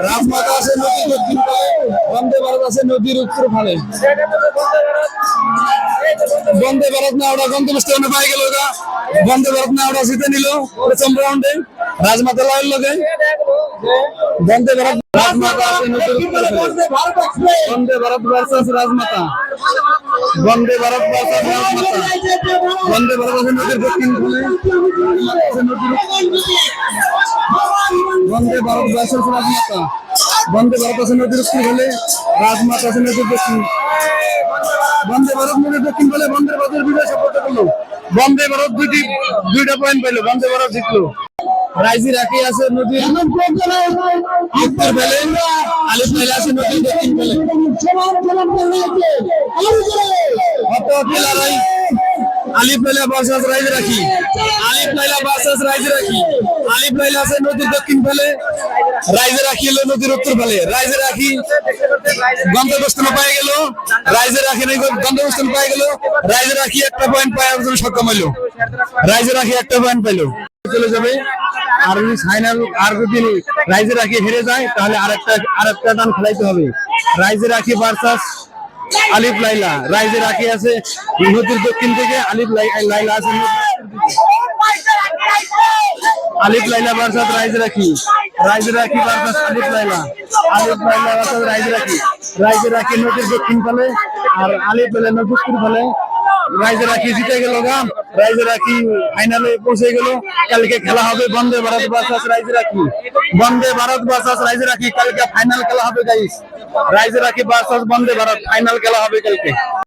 রাজমাতা আছে নদীর দক্ষিণ ফালে, বন্দে ভারত আছে নদীর উত্তর ফালে। বন্দে ভারত না ওটা গন্তব্যস্থানে পাই গেল, বন্দে ভারত না ওটা জিতে নিল প্রথম রাউন্ডে রাজমাতা লয়ের লগে। বন্দে ভারত রাজমাতা আছে নদীর উত্তর ফালে। বন্দে ভারত ভার্সাস রাজমাতা, বন্দে ভারত ভার্সাস রাজমাতা। বন্দে ভারত আছে নদীর দক্ষিণ ফালে, বন্দে ভারত ভার্সাস রাজমাতা। বন্দে ভারত আছে নদীর উত্তর ফালে, রাজমাতা আছে নদীর দক্ষিণ। বন্দে ভারত নদীর দক্ষিণ ফালে বন্দে ভারতের বিজয় সাব্যস্ত করলো। বন্দে ভারত দুইটা পয়েন্ট পাইলো, বন্দে ভারত জিতলো। রাইজি রাখি আছে নদীর উত্তর ফেলে, আলিফ লাইলা আছে নদীর দক্ষিণ ফেলে। আলিফ লাইলা ভার্সাস রাইজি রাখি, আলিফ লাইলা ভার্সাস রাইজি রাখি। আলিফ লাইলা আছে নদীর দক্ষিণ ফেলে, রাইজি রাখি হলো নদীর উত্তর ফেলে। রাইজি রাখি গন্তব্যস্থানে পাই গেল, রাইজি রাখি গন্তব্যস্থানে পাই গেল। রাইজি রাখি একটা পয়েন্ট পাওয়ার জন্য সক্ষম হইলো, রাইজি রাখি একটা পয়েন্ট পাইলো, চলে যাবে। আর যদি ফাইনাল আর যদি রাইজে রাখি হেরে যায় তাহলে আরেকটা টান খেলাইতে হবে। রাইজে রাখি ভার্সাস আলিফ লাইলা। রাইজে রাখি আছে নদীর দক্ষিণ থেকে, আলিফ লাইলা আছে আলিফ লাইলা ভার্সাস রাইজে রাখি। রাইজে রাখি ভার্সাস আলিফ লাইলা, আলিফ লাইলা ভার্সাস রাইজে রাখি। রাইজে রাখি নদীর দক্ষিণ ফেলে আর আলিফ লাইলা নদীর উত্তর ফেলে। রাইজে রাখি জিতে গেল গা, রাইজে রাখি ফাইনালে পৌঁছে গেল। কালকে খেলা হবে বন্দে ভারত ভার্সাস রাইজে রাখি। বন্দে ভারত ভার্সাস রাইজে রাখি কালকে ফাইনাল খেলা হবে গাইস। রাইজে রাখি ভার্সাস বন্দে ভারত ফাইনাল খেলা হবে কালকে।